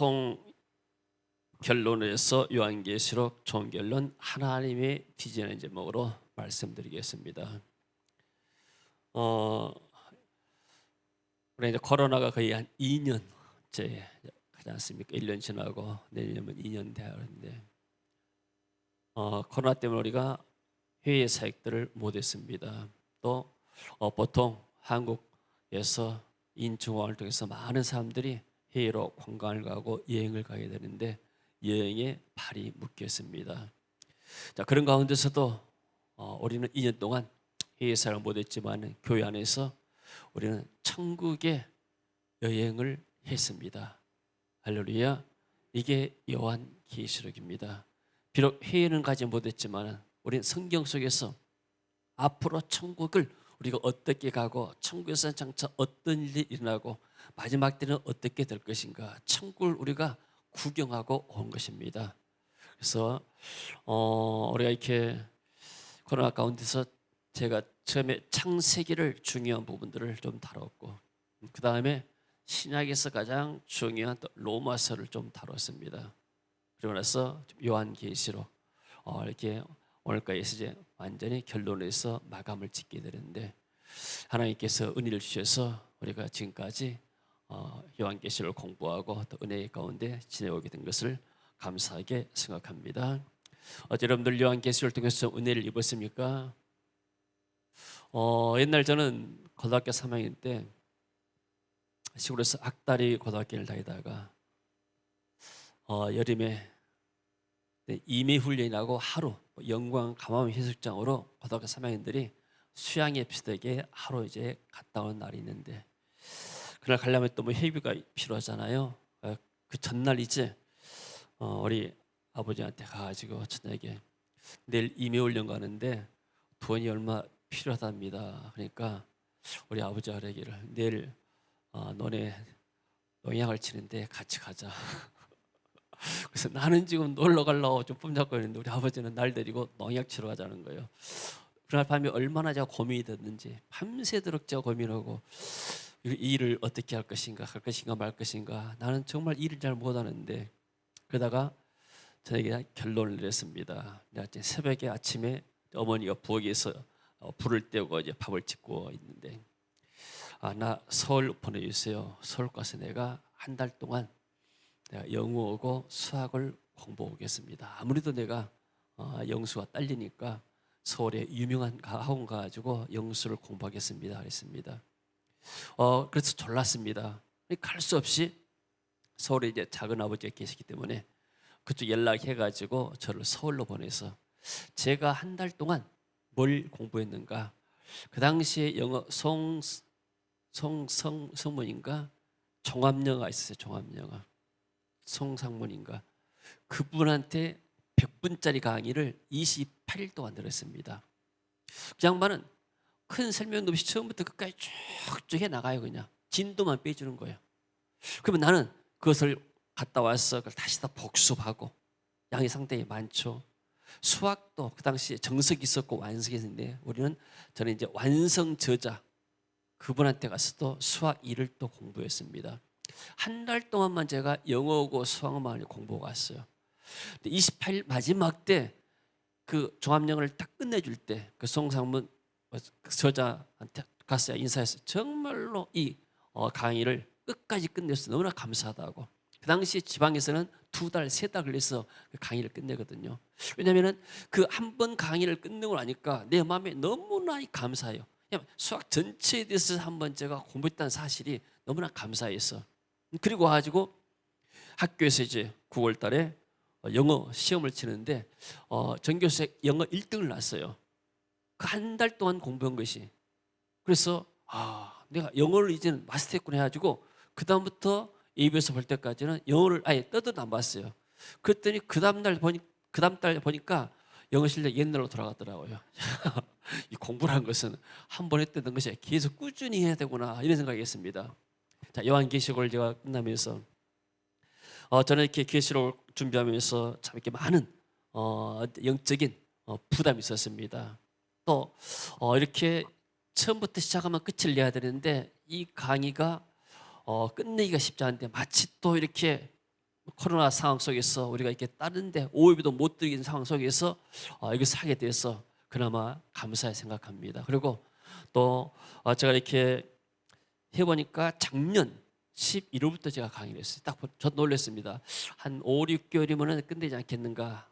총 결론에서 요한계시록 총결론 하나님의 비전의 제목으로 말씀드리겠습니다. 우리 이제 코로나가 거의 한 2년째 하지 않습니까? 1년 지나고 내년이면 2년 돼야 하는데 코로나 때문에 우리가 해외 사역들을 못했습니다. 또 보통 한국에서 인증호를 통해서 많은 사람들이 해외로 관광을 가고 여행을 가게 되는데 여행에 발이 묶였습니다. 자, 그런 가운데서도 우리는 2년 동안 해외 사역을 못했지만 교회 안에서 우리는 천국의 여행을 했습니다. 할렐루야. 이게 요한계시록입니다. 비록 해외는 가지 못했지만 우리는 성경 속에서 앞으로 천국을 우리가 어떻게 가고 천국에서 장차 어떤 일이 일어나고 마지막 때는 어떻게 될 것인가, 천국을 우리가 구경하고 온 것입니다. 그래서 우리가 이렇게 코로나 가운데서 제가 처음에 창세기를 중요한 부분들을 좀 다뤘고, 그 다음에 신약에서 가장 중요한 또 로마서를 좀 다뤘습니다. 그러고 나서 요한계시록 이렇게 오늘까지 이제 완전히 결론에서 마감을 짓게 되는데, 하나님께서 은혜를 주셔서 우리가 지금까지 요한계시록을 공부하고 또 은혜 가운데 지내오게 된 것을 감사하게 생각합니다. 여러분들 요한계시록을 통해서 은혜를 입었습니까? 옛날 저는 고등학교 3학년 때 시골에서 악다리 고등학교를 다니다가 여름에 임의 훈련이라고 하루 영광 감암 해수욕장으로 고등학교 3학년들이 수양에 비슷하게 하루 이제 갔다 온 날이 있는데, 그날 가려면 또 뭐 회비가 필요하잖아요. 그 전날 이제 우리 아버지한테 가가지고 저녁에 내일 임의훈련 가는데 돈이 얼마 필요하답니다. 그러니까 우리 아버지가 그러기를 내일 너네 농약을 치는데 같이 가자. 그래서 나는 지금 놀러 가려고 좀 뿜잡거리는데 우리 아버지는 날 데리고 농약 치러 가자는 거예요. 그날 밤에 얼마나 제가 고민이 됐는지 밤새도록 제가 고민하고 이 일을 어떻게 할 것인가, 갈 것인가 말 것인가. 나는 정말 일을 잘 못하는데, 그러다가 저에게 결론을 내렸습니다. 새벽에 아침에 어머니가 부엌에서 불을 떼고 이제 밥을 짓고 있는데, 나 서울 보내주세요. 서울 가서 내가 한 달 동안 내가 영어하고 수학을 공부하겠습니다. 아무래도 내가 영수가 딸리니까 서울에 유명한 학원 가가지고 영수를 공부하겠습니다. 그랬습니다. 그래서 졸랐습니다. 갈 수 없이 서울에 이제 작은 아버지가 계시기 때문에 그쪽 연락해가지고 저를 서울로 보내서 제가 한 달 동안 뭘 공부했는가. 그 당시에 영어 성문인가 종합영어가 있었어요. 종합영어 송상문인가, 그분한테 100분짜리 강의를 28일 동안 들었습니다. 그 양반은 큰 설명도 없이 처음부터 끝까지 쭉쭉 해나가요. 그냥 진도만 빼주는 거예요. 그러면 나는 그것을 갔다 와서 그걸 다시 다 복습하고, 양이 상당히 많죠. 수학도 그 당시에 정석이 있었고 완성이 있었는데 저는 이제 완성 저자 그분한테 가서 또 수학 2를 또 공부했습니다. 한 달 동안만 제가 영어고 수학만 공부하고 왔어요. 28일 마지막 때 그 종합영어를 딱 끝내줄 때 그 송상문 저자한테 가서 인사해서 정말로 이 강의를 끝까지 끝내서 너무나 감사하다고. 그 당시 지방에서는 2달, 3달 걸려서 그 강의를 끝내거든요. 왜냐하면 그 한 번 강의를 끝내고 나니까 내 마음에 너무나 감사해요. 그냥 수학 전체에 대해서 한번 제가 공부했다는 사실이 너무나 감사해서, 그리고 가지고 학교에서 이제 9월 달에 영어 시험을 치는데 전교수에 영어 1등을 났어요. 그 한 달 동안 공부한 것이. 그래서 내가 영어를 이제는 마스터했구나 해가지고 그 다음부터 ABS 볼 때까지는 영어를 아예 떠도 안 봤어요. 그랬더니 그 다음 달 보니까 영어 실력 옛날로 돌아갔더라고요. 이 공부라는 것은 한 번 했던 것이 계속 꾸준히 해야 되구나, 이런 생각이 했습니다. 자, 요한계시록을 제가 끝나면서 저는 이렇게 계시록을 준비하면서 참 이렇게 많은 영적인 부담이 있었습니다. 또 이렇게 처음부터 시작하면 끝을 내야 되는데 이 강의가 끝내기가 쉽지 않은데 마치 또 이렇게 코로나 상황 속에서 우리가 이렇게 다른데 오후비도 못 드리는 상황 속에서 이것을 하게 돼서 그나마 감사히 생각합니다. 그리고 또 제가 이렇게 해보니까 작년 11월부터 제가 강의를 했어요. 딱 저 놀랐습니다. 한 5, 6개월이면 끝내지 않겠는가.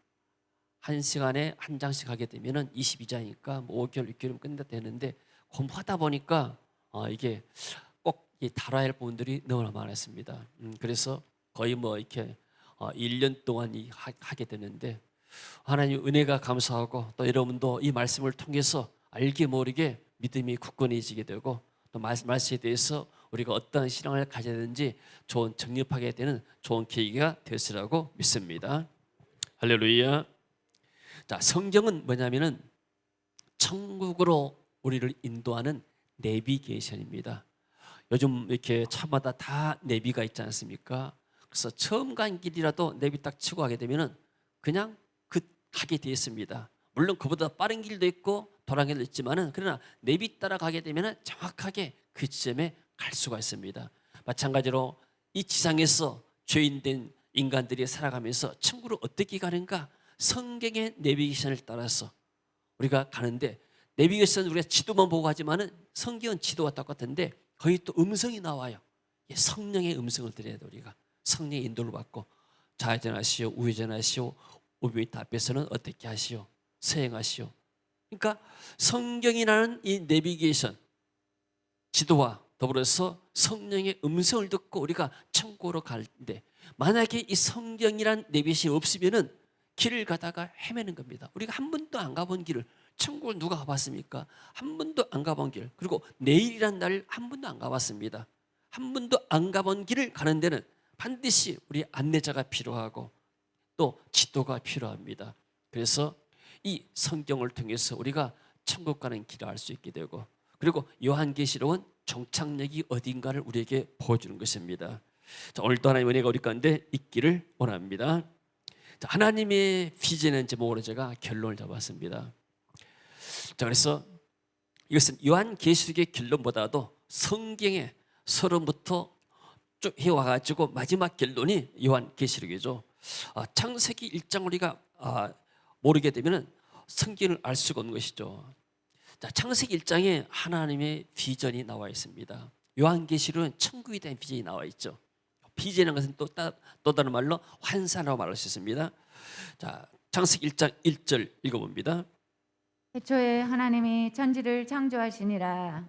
한 시간에 한 장씩 하게 되면 22장이니까 뭐 5개월, 6개월이면 끝내야 되는데 공부하다 보니까 이게 꼭 다뤄야 할 부분들이 너무나 많았습니다. 그래서 거의 뭐 이렇게 1년 동안 하게 되는데 하나님 은혜가 감사하고 또 여러분도 이 말씀을 통해서 알게 모르게 믿음이 굳건해지게 되고 또 말씀에 대해서 우리가 어떤 신앙을 가져야 되는지 좋은 정립하게 되는 좋은 계기가 되었으라고 믿습니다. 할렐루야. 자, 성경은 뭐냐면은 천국으로 우리를 인도하는 내비게이션입니다. 요즘 이렇게 차마다 다 내비가 있지 않습니까? 그래서 처음 간 길이라도 내비 딱 치고 가게 되면은 그냥 가게 되어 있습니다. 물론 그보다 빠른 길도 있고 돌아가는 길도 있지만은 그러나 내비 따라 가게 되면은 정확하게 그 지점에 갈 수가 있습니다. 마찬가지로 이 지상에서 죄인된 인간들이 살아가면서 천국으로 어떻게 가는가? 성경의 내비게이션을 따라서 우리가 가는데 내비게이션은 우리가 지도만 보고 하지만은 성경은 지도와 똑같은데 거기 또 음성이 나와요. 성령의 음성을 들어야 돼. 우리가 성령의 인도를 받고 좌회전하시오, 우회전하시오, 우비타 앞에서는 어떻게 하시오, 서행하시오. 그러니까 성경이라는 이 내비게이션 지도와 더불어서 성령의 음성을 듣고 우리가 천국으로 가는데 만약에 이 성경이란 내비게이션이 없으면은 길을 가다가 헤매는 겁니다. 우리가 한 번도 안 가본 길을 천국을 누가 가봤습니까? 한 번도 안 가본 길. 그리고 내일이란 날을 한 번도 안 가봤습니다. 한 번도 안 가본 길을 가는 데는 반드시 우리 안내자가 필요하고 또 지도가 필요합니다. 그래서 이 성경을 통해서 우리가 천국 가는 길을 알 수 있게 되고 그리고 요한계시록은 종착역이 어딘가를 우리에게 보여주는 것입니다. 자, 오늘도 하나님의 은혜가 우리 가운데 있기를 원합니다. 자, 하나님의 비전은 제목으로 제가 결론을 잡았습니다. 자, 그래서 이것은 요한계시록의 결론보다도 성경의 서론부터 쭉 해와가지고 마지막 결론이 요한계시록이죠. 창세기 1장 우리가 모르게 되면 성경을 알 수가 없는 것이죠. 자, 창세기 1장에 하나님의 비전이 나와 있습니다. 요한계시록은 천국에 대한 비전이 나와 있죠. 비전이라는 것은 또 다른 말로 환상이라고 말할 수 있습니다. 자, 창세기 1장 1절 읽어봅니다. 태초에 하나님이 천지를 창조하시니라.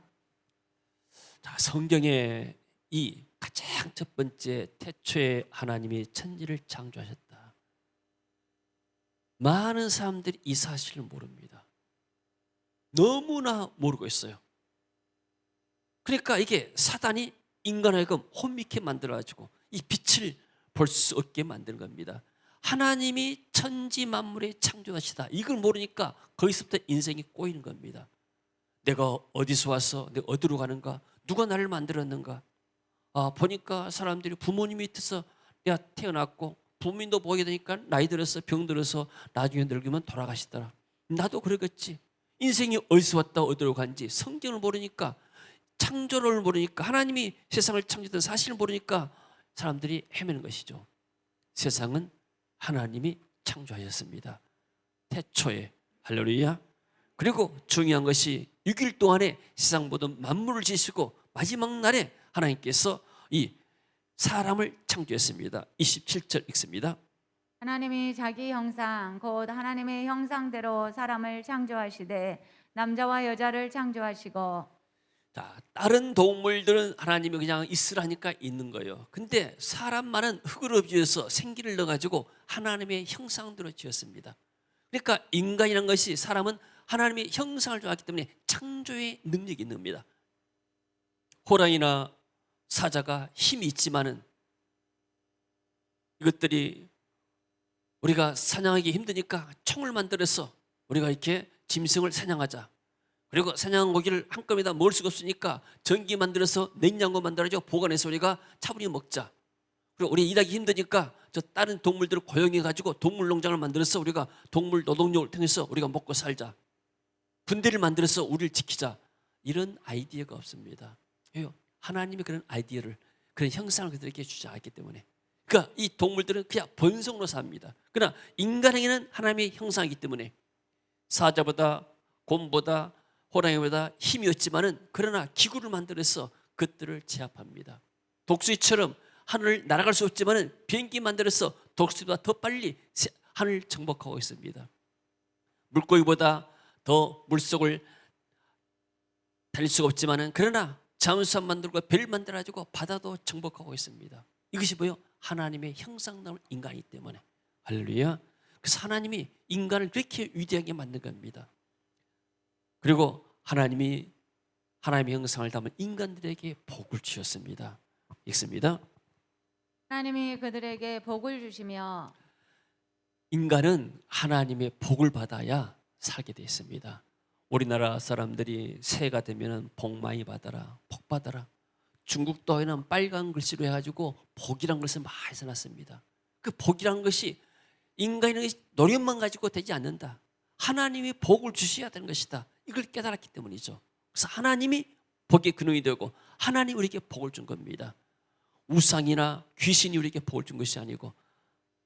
자, 성경의 이 가장 첫 번째 태초에 하나님이 천지를 창조하셨다. 많은 사람들이 이 사실을 모릅니다. 너무나 모르고 있어요. 그러니까 이게 사단이 인간을 혼미케 만들어가지고 이 빛을 볼 수 없게 만드는 겁니다. 하나님이 천지 만물의 창조하시다. 이걸 모르니까 거기서부터 인생이 꼬이는 겁니다. 내가 어디서 와서 내가 어디로 가는가? 누가 나를 만들었는가? 보니까 사람들이 부모님 밑에서 내가 태어났고 부모님도 보게 되니까 나이 들어서 병 들어서 나중에 늙으면 돌아가시더라. 나도 그러겠지. 인생이 어디서 왔다 어디로 간지 성경을 모르니까 창조를 모르니까 하나님이 세상을 창조했던 사실을 모르니까 사람들이 헤매는 것이죠. 세상은 하나님이 창조하셨습니다. 태초에. 할렐루야. 그리고 중요한 것이 6일 동안에 세상 모든 만물을 지으시고 마지막 날에 하나님께서 이 사람을 창조했습니다. 27절 읽습니다. 하나님이 자기 형상 곧 하나님의 형상대로 사람을 창조하시되 남자와 여자를 창조하시고. 자, 다른 동물들은 하나님이 그냥 있으라니까 있는 거예요. 근데 사람만은 흙으로 지어서 생기를 넣어가지고 하나님의 형상대로 지었습니다. 그러니까 인간이라는 것이 사람은 하나님의 형상을 좋아하기 때문에 창조의 능력이 있는 겁니다. 호랑이나 사자가 힘이 있지만은 이것들이 우리가 사냥하기 힘드니까 총을 만들어서 우리가 이렇게 짐승을 사냥하자. 그리고 사냥한 고기를 한꺼번에 먹을 수가 없으니까 전기 만들어서 냉장고 만들어서 보관해서 우리가 차분히 먹자. 그리고 우리 일하기 힘드니까 저 다른 동물들을 고용해 가지고 동물 농장을 만들어서 우리가 동물 노동력을 통해서 우리가 먹고 살자. 군대를 만들어서 우리를 지키자. 이런 아이디어가 없습니다. 왜요? 하나님이 그런 아이디어를 그런 형상을 그들에게 주지 않았기 때문에. 그러니까 이 동물들은 그냥 본성으로 삽니다. 그러나 인간에게는 하나님의 형상이기 때문에 사자보다 곰보다 호랑이보다 힘이 없지만은 그러나 기구를 만들어서 그들을 제압합니다. 독수리처럼 하늘을 날아갈 수 없지만은 비행기 만들어서 독수리보다 더 빨리 하늘을 정복하고 있습니다. 물고기보다 더 물속을 달릴 수가 없지만은 그러나 잠수함 만들고 별 만들어가지고 바다도 정복하고 있습니다. 이것이 뭐요? 하나님의 형상나올 인간이기 때문에. 할렐루야. 그래서 하나님이 인간을 그렇게 위대하게 만든 겁니다. 그리고 하나님이 하나님의 형상을 담은 인간들에게 복을 주셨습니다. 읽습니다. 하나님이 그들에게 복을 주시며 인간은 하나님의 복을 받아야 살게 되어 있습니다. 우리나라 사람들이 새해가 되면 복 많이 받아라, 복 받아라. 중국 도에는 빨간 글씨로 해가지고 복이란 것을 많이 써놨습니다. 그 복이란 것이 인간의 노력만 가지고 되지 않는다. 하나님이 복을 주셔야 되는 것이다. 이걸 깨달았기 때문이죠. 그래서 하나님이 복의 근원이 되고 하나님이 우리에게 복을 준 겁니다. 우상이나 귀신이 우리에게 복을 준 것이 아니고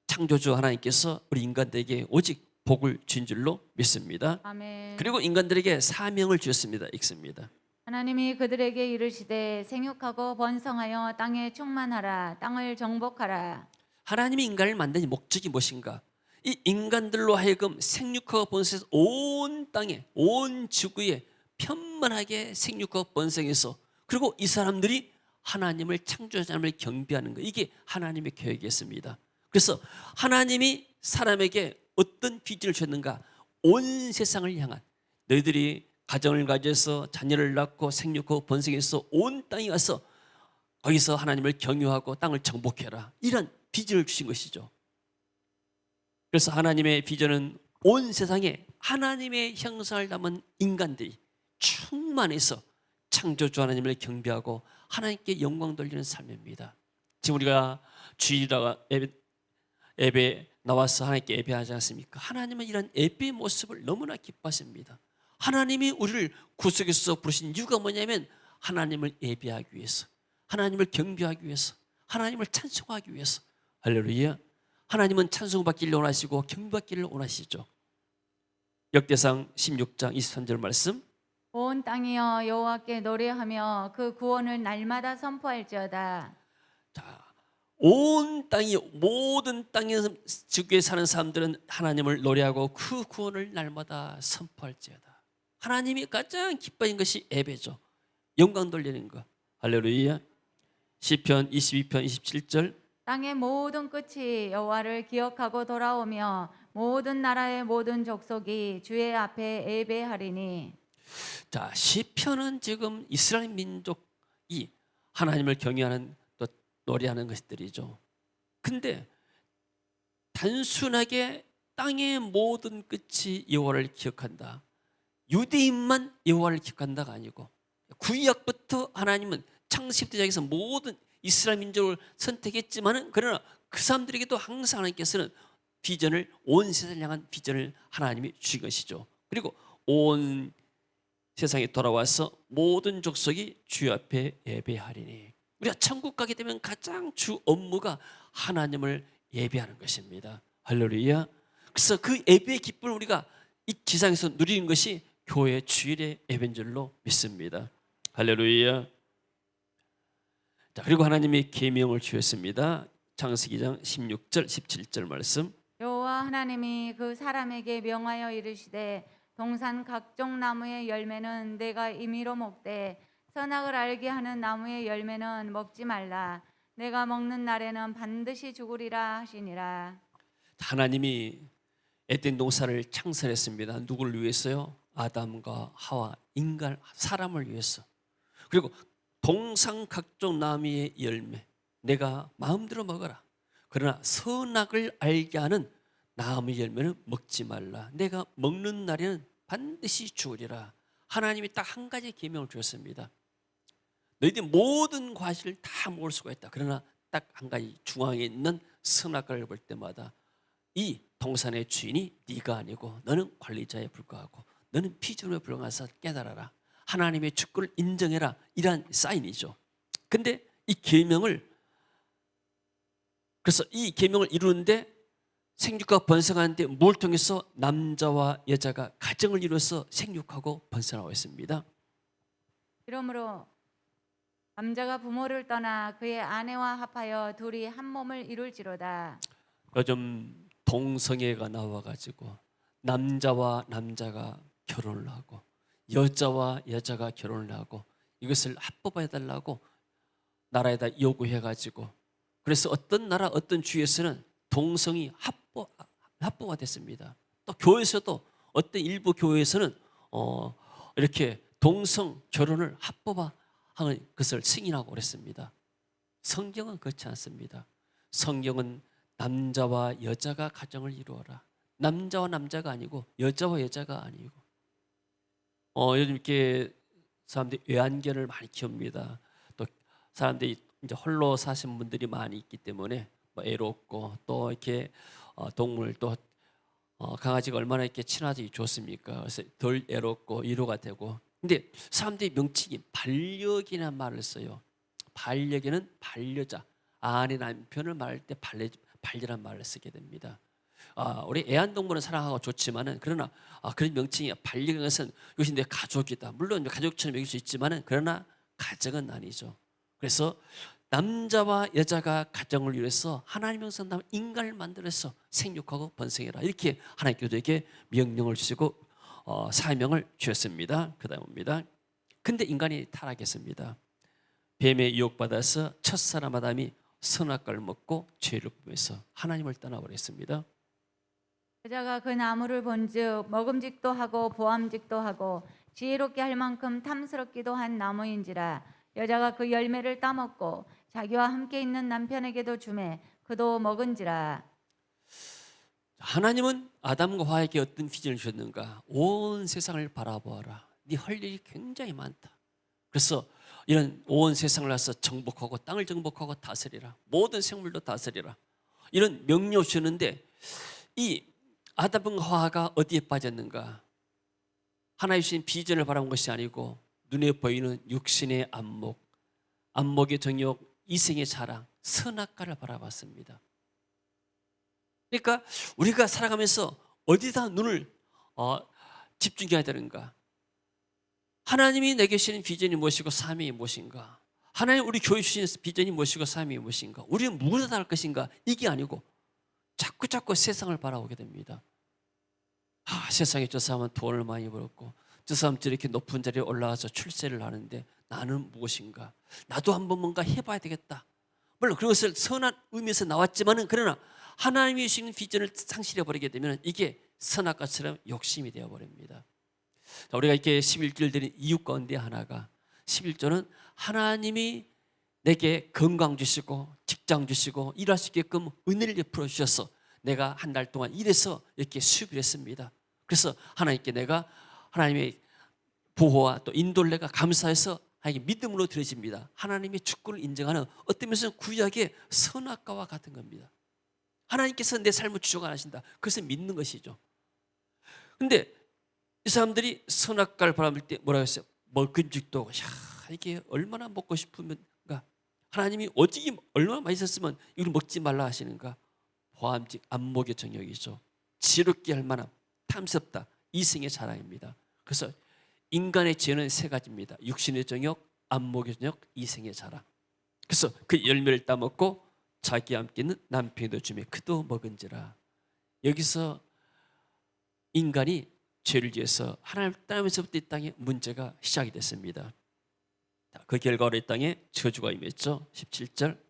창조주 하나님께서 우리 인간들에게 오직 복을 준 줄로 믿습니다. 아멘. 그리고 인간들에게 사명을 주셨습니다. 읽습니다. 하나님이 그들에게 이르시되 생육하고 번성하여 땅에 충만하라. 땅을 정복하라. 하나님이 인간을 만든 목적이 무엇인가? 이 인간들로 하여금 생육하고 번성해서 온 땅에 온 지구에 편만하게 생육하고 번성해서 그리고 이 사람들이 하나님을 창조하신 하나님을 경배하는 것, 이게 하나님의 계획이었습니다. 그래서 하나님이 사람에게 어떤 비전을 주셨는가? 온 세상을 향한, 너희들이 가정을 가져서 자녀를 낳고 생육하고 번성해서 온 땅에 가서 거기서 하나님을 경유하고 땅을 정복해라, 이런 비전을 주신 것이죠. 그래서 하나님의 비전은 온 세상에 하나님의 형상을 담은 인간들이 충만해서 창조주 하나님을 경배하고 하나님께 영광 돌리는 삶입니다. 지금 우리가 주일이라 예배 나와서 하나님께 예배하지 않습니까? 하나님은 이런 예배의 모습을 너무나 기뻐하십니다. 하나님이 우리를 구속에서 부르신 이유가 뭐냐면 하나님을 예배하기 위해서, 하나님을 경배하기 위해서, 하나님을 찬송하기 위해서. 할렐루야. 하나님은 찬송받기를 원하시고 경배받기를 원하시죠. 역대상 16장 23절 말씀. 온 땅이여 여호와께 노래하며 그 구원을 날마다 선포할지어다. 자, 온 땅이, 모든 땅에 지구에 사는 사람들은 하나님을 노래하고 그 구원을 날마다 선포할지어다. 하나님이 가장 기뻐하는 것이 예배죠. 영광 돌리는 것. 할렐루야. 시편 22편 27절. 땅의 모든 끝이 여호와를 기억하고 돌아오며 모든 나라의 모든 족속이 주의 앞에 예배하리니. 자, 시편은 지금 이스라엘 민족이 하나님을 경외하는, 또 노래하는 것들이죠. 근데 단순하게 땅의 모든 끝이 여호와를 기억한다, 유대인만 여호와를 기억한다가 아니고 구약부터 하나님은 창세기부터 모든 이스라엘 민족을 선택했지만은 그러나 그 사람들에게도 항상 하나님께서는 비전을, 온 세상을 향한 비전을 하나님이 주신 것이죠. 그리고 온 세상에 돌아와서 모든 족속이 주 앞에 예배하리니. 우리가 천국 가게 되면 가장 주 업무가 하나님을 예배하는 것입니다. 할렐루야. 그래서 그 예배의 기쁨을 우리가 이 지상에서 누리는 것이 교회 주일의 예배인 줄로 믿습니다. 할렐루야. 자, 그리고 하나님이 계명을 주셨습니다. 창세기장 16절 17절 말씀. 여호와 하나님이 그 사람에게 명하여 이르시되 동산 각종 나무의 열매는 내가 임의로 먹되 선악을 알게 하는 나무의 열매는 먹지 말라. 내가 먹는 날에는 반드시 죽으리라 하시니라. 하나님이 에덴 동산을 창설했습니다. 누구를 위해서요? 아담과 하와, 인간, 사람을 위해서. 그리고 동산 각종 나무의 열매 내가 마음대로 먹어라. 그러나 선악을 알게 하는 나무의 열매는 먹지 말라. 내가 먹는 날에는 반드시 죽으리라. 하나님이 딱 한 가지 계명을 주셨습니다. 너희들 모든 과실을 다 먹을 수가 있다. 그러나 딱 한 가지, 중앙에 있는 선악과를 볼 때마다 이 동산의 주인이 네가 아니고 너는 관리자에 불과하고 너는 피조물에 불과해서 깨달아라. 하나님의 주권을 인정해라. 이러한 사인이죠. 근데 이 계명을 그래서 이 계명을 이루는데 생육과 번성하는데 뭘 통해서 남자와 여자가 가정을 이루어서 생육하고 번성하고 있습니다. 그러므로 남자가 부모를 떠나 그의 아내와 합하여 둘이 한 몸을 이룰지로다. 요즘 동성애가 나와가지고 남자와 남자가 결혼을 하고 여자와 여자가 결혼을 하고 이것을 합법화해달라고 나라에다 요구해가지고 그래서 어떤 나라 어떤 주에서는 동성이 합법화됐습니다. 또 교회에서도 어떤 일부 교회에서는 이렇게 동성 결혼을 합법화하는 것을 승인하고 그랬습니다. 성경은 그렇지 않습니다. 성경은 남자와 여자가 가정을 이루어라. 남자와 남자가 아니고 여자와 여자가 아니고 요즘 이렇게 사람들이 외환견을 많이 키웁니다. 또 사람들이 이제 홀로 사신 분들이 많이 있기 때문에 뭐 애롭고 또 이렇게 동물 또 강아지가 얼마나 이렇게 친화적이 좋습니까? 그래서 덜 애롭고 위로가 되고. 근데 사람들이 명칭이 반려견이라는 말을 써요. 반려견은 반려자, 아내 남편을 말할 때 반려란 말을 쓰게 됩니다. 우리 애완동물은 사랑하고 좋지만은 그러나 그런 명칭이 반려견은 이것이 내 가족이다. 물론 가족처럼 여길 수 있지만은 그러나 가정은 아니죠. 그래서 남자와 여자가 가정을 위해서 하나님의 형상 인간을 만들어서 생육하고 번성해라. 이렇게 하나님께서 에게 명령을 주시고 사명을 주셨습니다. 그 다음입니다. 근데 인간이 타락했습니다. 뱀에 유혹받아서 첫사람 아담이 선악과를 먹고 죄를 범해서 하나님을 떠나버렸습니다. 여자가 그 나무를 본즉 먹음직도 하고 보암직도 하고 지혜롭게 할 만큼 탐스럽기도 한 나무인지라. 여자가 그 열매를 따먹고 자기와 함께 있는 남편에게도 주매 그도 먹은지라. 하나님은 아담과 하와에게 어떤 비전을 주셨는가? 온 세상을 바라보아라. 네 할 일이 굉장히 많다. 그래서 이런 온 세상을 와서 정복하고 땅을 정복하고 다스리라. 모든 생물도 다스리라. 이런 명령을 주셨는데 이 아담과 하와가 어디에 빠졌는가? 하나님 주신 비전을 바라본 것이 아니고 눈에 보이는 육신의 안목, 안목의 정욕, 이생의 자랑, 선악과를 바라봤습니다. 그러니까 우리가 살아가면서 어디다 눈을 집중해야 되는가? 하나님이 내게 주시는 비전이 무엇이고 사명이 무엇인가? 하나님 우리 교회 주시는 비전이 무엇이고 사명이 무엇인가? 우리는 무엇을 할 것인가? 이게 아니고 자꾸 세상을 바라보게 됩니다. 세상에 저 사람은 돈을 많이 벌었고 저 사람 저렇게 높은 자리에 올라가서 출세를 하는데 나는 무엇인가? 나도 한번 뭔가 해봐야 되겠다. 물론 그것을 선한 의미에서 나왔지만은 그러나 하나님이 주시는 비전을 상실해버리게 되면 이게 선악과처럼 욕심이 되어버립니다. 우리가 이렇게 11조를 드린 이유 가운데 하나가 11조는 하나님이 내게 건강 주시고 직장 주시고 일할 수 있게끔 은혜를 베풀어 주셔서 내가 한 달 동안 일해서 이렇게 수입을 했습니다. 그래서 하나님께 내가 하나님의 보호와 또 인도를 내가 감사해서 하나님께 믿음으로 드려집니다. 하나님의 주권을 인정하는 어떤 면에서는 구약의 선악과와 같은 겁니다. 하나님께서 내 삶을 주관하신다. 그것을 믿는 것이죠. 그런데 이 사람들이 선악과를 바라볼 때 뭐라고 했어요? 먹음직도 이게 얼마나 먹고 싶으면가? 하나님이 오직이 얼마나 맛있었으면 이걸 먹지 말라 하시는가? 보암직 안목의 정욕이죠. 지롭게 할 만한 탐스럽다. 이생의 자랑입니다. 그래서 인간의 죄는 세 가지입니다. 육신의 정욕, 안목의 정욕, 이생의 자랑. 그래서 그 열매를 따먹고 자기와 함께 있는 남편도 주매 그도 먹은지라. 여기서 인간이 죄를 지어서 하나님을 떠나면서부터 이 땅에 문제가 시작이 됐습니다. 그 결과로 이 땅에 저주가 임했죠. 17절.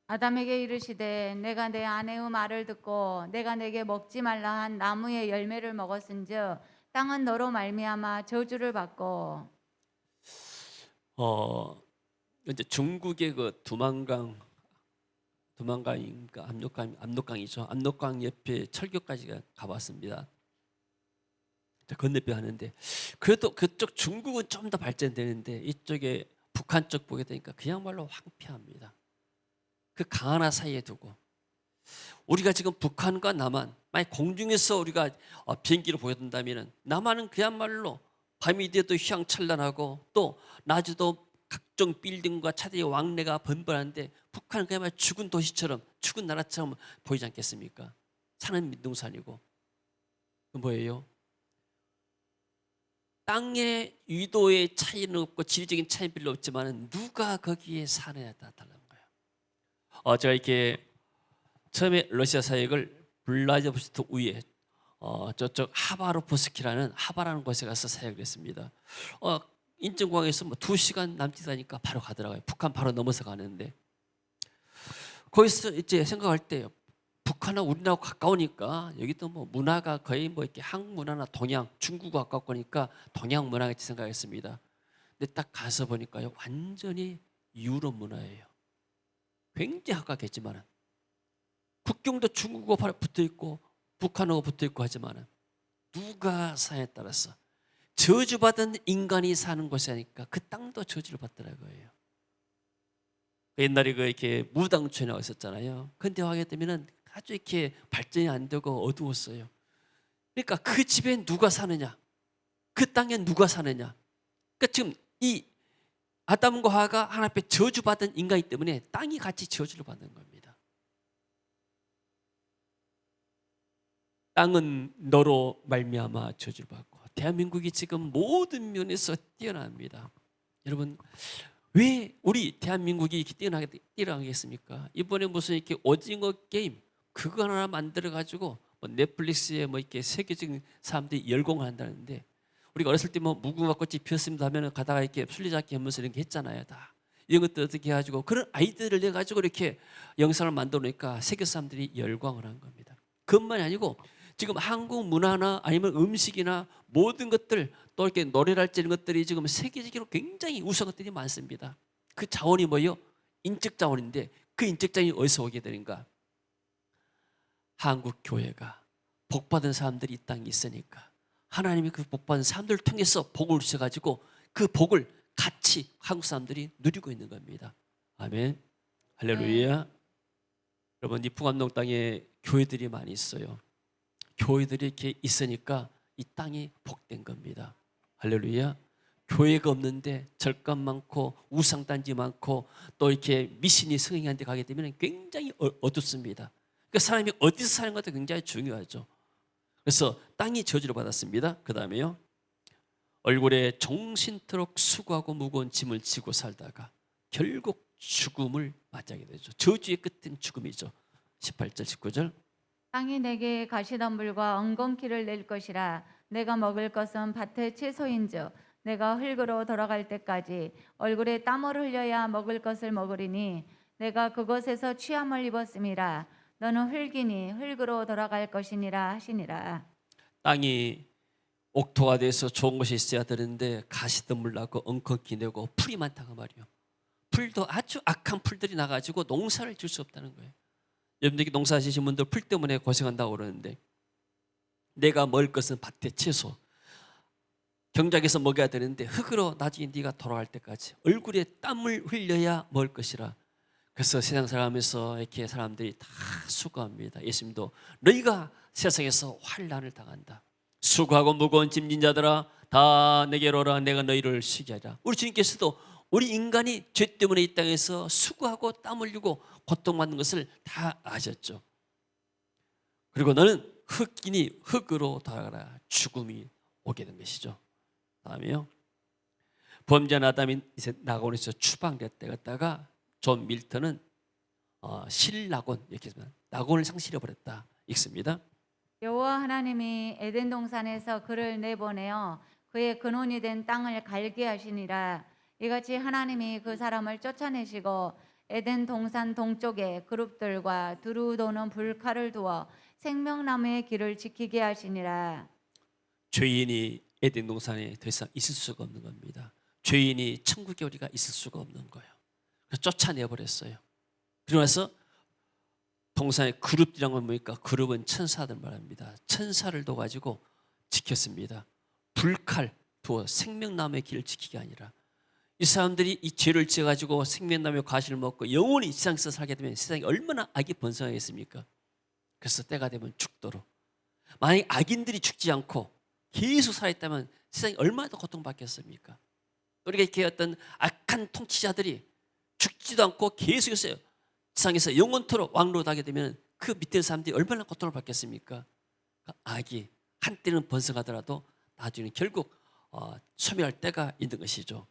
아담에게 이르시되 내가 내 아내의 말을 듣고 내가 내게 먹지 말라 한 나무의 열매를 먹었은즉 땅은 너로 말미암아 저주를 받고. 이제 중국의 그 두만강인가 압록강이죠. 압록강 옆에 철교까지 가봤습니다. 건너편 하는데 그래도 그쪽 중국은 좀 더 발전되는데 이쪽에 북한 쪽 보게 되니까 그야말로 황폐합니다. 그 강 하나 사이에 두고 우리가 지금 북한과 남한 만약 공중에서 우리가 비행기를 보여준다면 남한은 그야말로 밤이 돼도 휘황찬란하고 또 낮에도 각종 빌딩과 차들이 왕래가 번번한데 북한은 그야말로 죽은 도시처럼 죽은 나라처럼 보이지 않겠습니까? 산은 민둥산이고. 그 뭐예요? 땅의 위도의 차이는 없고 지리적인 차이는 별로 없지만 누가 거기에 사느냐에 따라 다른 거예요. 제가 이렇게 처음에 러시아 사역을 블라디보스토크 위에 저쪽 하바로프스키라는 하바라는 곳에 가서 사역을 했습니다. 인천공항에서 뭐 2시간 남짓 하니까 바로 가더라고요. 북한 바로 넘어서 가는데 거기서 이제 생각할 때 북한하고 우리나라하고 가까우니까 여기도 뭐 문화가 거의 뭐 이렇게 한국 문화나 동양, 중국과 가까우니까 동양 문화같이 생각했습니다. 근데 딱 가서 보니까요, 완전히 유럽 문화예요. 굉장히 가깝겠지만 국경도 중국하고 바로 붙어 있고 북한하고 붙어 있고 하지만 누가 사에 따라서 저주받은 인간이 사는 곳이 아니까 그 땅도 저주를 받더라고요. 옛날에 이렇게 무당촌이라고 있었잖아요. 근데 하게 되면은 아주 이렇게 발전이 안 되고 어두웠어요. 그러니까 그 집에 누가 사느냐, 그 땅에 누가 사느냐. 그러니까 지금 이 아담과 하와가 하나님 앞에 저주받은 인간이기 때문에 땅이 같이 저주를 받는 겁니다. 땅은 너로 말미암아 저주를 받고 대한민국이 지금 모든 면에서 뛰어납니다. 여러분, 왜 우리 대한민국이 이렇게 뛰어나겠습니까? 이번에 무슨 이렇게 오징어 게임 그거 하나 만들어 가지고 뭐 넷플릭스에 뭐 이렇게 세계적인 사람들이 열공을 한다는데, 우리가 어렸을 때 뭐 무궁화 꽃이 피었습니다 하면은 가다가 이렇게 술래잡기 하면서 이런 게 했잖아요. 다 이런 것들 어떻게 해가지고 그런 아이디어를 내 가지고 이렇게 영상을 만들어 놓으니까 세계 사람들이 열광을 한 겁니다. 그것만이 아니고 지금 한국 문화나 아니면 음식이나 모든 것들 또 이렇게 노래랄지 이런 것들이 지금 세계적으로 굉장히 우수한 것들이 많습니다. 그 자원이 뭐예요? 인적 자원인데 그 인적 자원이 어디서 오게 되는가? 한국 교회가 복받은 사람들이 이 땅에 있으니까 하나님이 그 복받은 사람들을 통해서 복을 주셔가지고 그 복을 같이 한국 사람들이 누리고 있는 겁니다. 아멘. 할렐루야. 여러분, 이 풍암동 땅에 교회들이 많이 있어요. 교회들이 이렇게 있으니까 이 땅이 복된 겁니다. 할렐루야. 교회가 없는데 절감 많고 우상단지 많고 또 이렇게 미신이 성행한 데 가게 되면 굉장히 어둡습니다. 그러니까 사람이 어디서 사는 것도 굉장히 중요하죠. 그래서 땅이 저주를 받았습니다. 그 다음에요, 얼굴에 정신토록 수고하고 무거운 짐을 지고 살다가 결국 죽음을 맞이하게 되죠. 저주의 끝은 죽음이죠. 18절 19절. 땅이 내게 가시덤불과 엉겅퀴를 낼 것이라. 내가 먹을 것은 밭의 채소인즉 내가 흙으로 돌아갈 때까지 얼굴에 땀을 흘려야 먹을 것을 먹으리니 내가 그것에서 취함을 입었음이라. 너는 흙이니 흙으로 돌아갈 것이니라 하시니라. 땅이 옥토가 돼서 좋은 것이 있어야 되는데 가시덤불 나고 엉겅퀴 내고 풀이 많다고 말이요. 풀도 아주 악한 풀들이 나가지고 농사를 질 수 없다는 거예요. 여러분들이 농사 지신 분들 풀 때문에 고생한다고 그러는데, 내가 먹을 것은 밭의 채소, 경작에서 먹어야 되는데 흙으로 나중에 네가 돌아갈 때까지 얼굴에 땀을 흘려야 먹을 것이라. 그래서 세상 살아가면서 이렇게 사람들이 다 수고합니다. 예수님도 너희가 세상에서 환난을 당한다. 수고하고 무거운 짐진 자들아 다 내게로 오라. 내가 너희를 쉬게 하리라. 우리 주님께서도 우리 인간이 죄 때문에 이 땅에서 수고하고 땀 흘리고 고통받는 것을 다 아셨죠. 그리고 너는 흙이니 흙으로 돌아가라. 죽음이 오게 된 것이죠. 다음에요, 범죄한 아담이 이제 낙원에서 추방됐다가 존 밀턴은 실낙원, 이렇게 낙원을 상실해 버렸다 읽습니다. 여호와 하나님이 에덴 동산에서 그를 내보내어 그의 근원이 된 땅을 갈게 하시니라. 이같이 하나님이 그 사람을 쫓아내시고 에덴 동산 동쪽에 그룹들과 두루 도는 불칼을 두어 생명나무의 길을 지키게 하시니라. 죄인이 에덴 동산에 더 이상 있을 수가 없는 겁니다. 죄인이 천국에 우리가 있을 수가 없는 거예요. 그래서 쫓아내버렸어요. 그러고 나서 동산에 그룹이란 건 뭐니까, 그룹은 천사들 말합니다. 천사를 둬가지고 지켰습니다. 불칼 두어 생명나무의 길을 지키게 아니라, 이 사람들이 이 죄를 지어가지고 생명나무의 과실을 먹고 영원히 이 세상에서 살게 되면 세상이 얼마나 악이 번성하겠습니까? 그래서 때가 되면 죽도록, 만약에 악인들이 죽지 않고 계속 살아있다면 세상이 얼마나 더 고통받겠습니까? 우리가 이렇게 어떤 악한 통치자들이 죽지도 않고 계속 있어요. 세상에서 영원토록 왕노하게 되면 그 밑에 사람들이 얼마나 고통을 받겠습니까? 악이 한때는 번성하더라도 나중에 결국 소멸할 때가 있는 것이죠.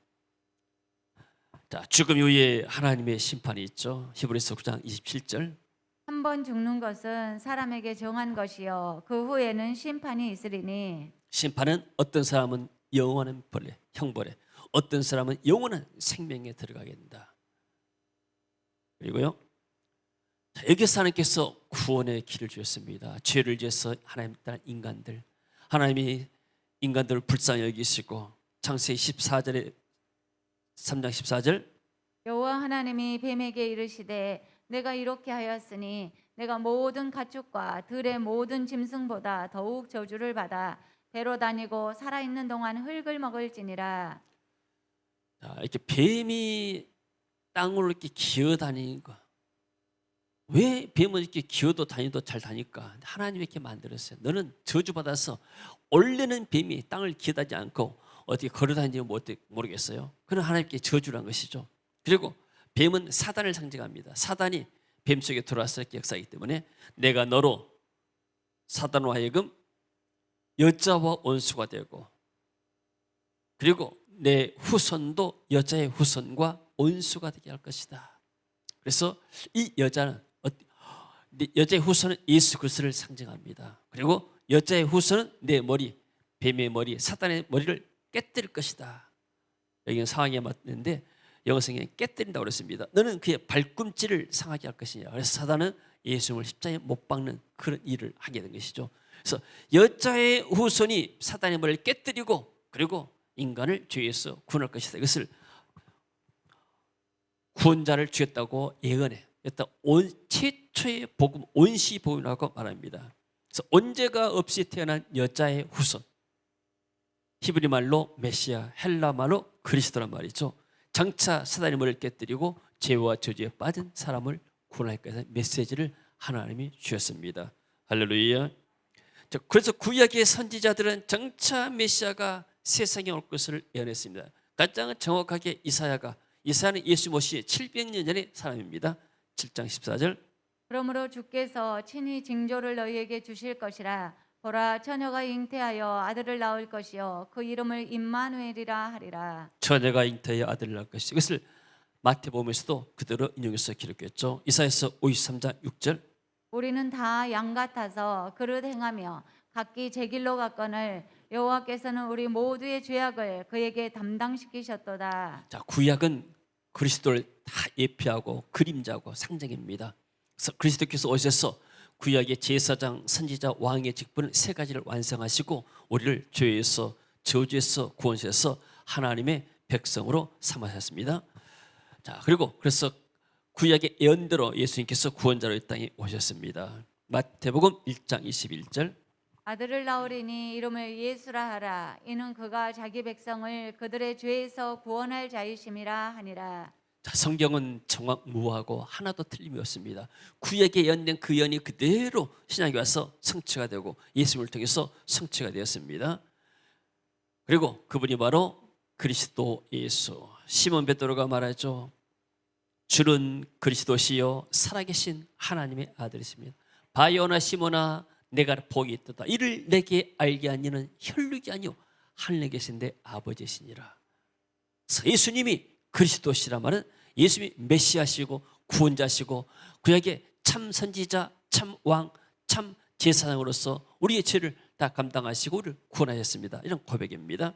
자, 죽음 이후에 하나님의 심판이 있죠. 히브리서 9장 27절. 한 번 죽는 것은 사람에게 정한 것이요 그 후에는 심판이 있으리니 심판은 어떤 사람은 영원한 벌에, 형벌에, 어떤 사람은 영원한 생명에 들어가게 된다. 그리고요, 자, 여기서 하나님께서 구원의 길을 주셨습니다. 죄를 지어서 하나님 따른 인간들, 하나님이 인간들을 불쌍히 여기시고 창세기 14절에 3장 14절 여호와 하나님이 뱀에게 이르시되 내가 이렇게 하였으니 내가 모든 가축과 들의 모든 짐승보다 더욱 저주를 받아 배로 다니고 살아있는 동안 흙을 먹을지니라. 자, 이렇게 뱀이 땅으로 이렇게 기어다니는 거. 왜 뱀은 이렇게 기어도 다니도 잘 다닐까? 하나님이 이렇게 만들었어요. 너는 저주받아서 원래는 뱀이 땅을 기어다니지 않고 어떻게 걸어다니는지 모르겠어요. 그건 하나님께 저주란 것이죠. 그리고 뱀은 사단을 상징합니다. 사단이 뱀 속에 들어와서 이렇게 역사하기 때문에 내가 너로 사단으로 하여금 여자와 원수가 되고 그리고 내 후손도 여자의 후손과 원수가 되게 할 것이다. 그래서 이 여자는 여자의 후손은 예수 그리스도를 상징합니다. 그리고 여자의 후손은 내 머리, 뱀의 머리, 사단의 머리를 깨뜨릴 것이다. 여기는 상황에 맞는데 영어성에 깨뜨린다고 그랬습니다. 너는 그의 발꿈치를 상하게 할 것이냐. 그래서 사단은 예수님을 십자가에 못 박는 그런 일을 하게 된 것이죠. 그래서 여자의 후손이 사단의 머리를 깨뜨리고 그리고 인간을 죄에서 구원할 것이다. 이것을 구원자를 주겠다고 예언해. 최초의 복음, 온시 복음이라고 말합니다. 그래서 언제가 없이 태어난 여자의 후손, 히브리 말로 메시아, 헬라 말로 그리스도란 말이죠. 장차 사단의 머리를 깨뜨리고 죄와 저주에 빠진 사람을 구원할 것의 메시지를 하나님이 주셨습니다. 할렐루야. 그래서 구약의 선지자들은 장차 메시아가 세상에 올 것을 예언했습니다. 가장 정확하게 이사야는 예수 모시 700년 전의 사람입니다. 7장 14절. 그러므로 주께서 친히 징조를 너희에게 주실 것이라. 보라, 처녀가 잉태하여 아들을 낳을 것이요 그 이름을 임마누엘이라 하리라. 처녀가 잉태하여 아들을 낳을 것이요. 이것을 마태복음에서도 그대로 인용해서 기록했죠. 이사야서 53장 6절. 우리는 다 양 같아서 그릇 행하며 각기 제 길로 갔거늘 여호와께서는 우리 모두의 죄악을 그에게 담당시키셨도다. 자, 구약은 그리스도를 다 예표하고 그림자고 상징입니다. 그래서 그리스도께서 오셔서 구약의 제사장, 선지자, 왕의 직분 세 가지를 완성하시고 우리를 죄에서 저주에서 구원하셔서 하나님의 백성으로 삼으셨습니다. 자, 그래서 구약의 예언대로 예수님께서 구원자로 이 땅에 오셨습니다. 마태복음 1장 21절. 아들을 낳으리니 이름을 예수라 하라. 이는 그가 자기 백성을 그들의 죄에서 구원할 자이심이라 하니라. 자, 성경은 정확무하고 하나도 틀림이 없습니다. 구약에 예언된 그 예언이 그대로 신약에 와서 성취가 되고 예수님을 통해서 성취가 되었습니다. 그리고 그분이 바로 그리스도 예수. 시몬 베드로가 말하죠. 주는 그리스도시요 살아계신 하나님의 아들이십니다. 바요나 시몬아 내가 복이 있도다. 이를 내게 알게 한 이는 혈육이 아니요 하늘에 계신 내 아버지시니라. 예수님이 그리스도시란 말은 예수님이 메시아시고 구원자시고 구약의 참 선지자, 참 왕, 참 제사장으로서 우리의 죄를 다 감당하시고 우리를 구원하셨습니다. 이런 고백입니다.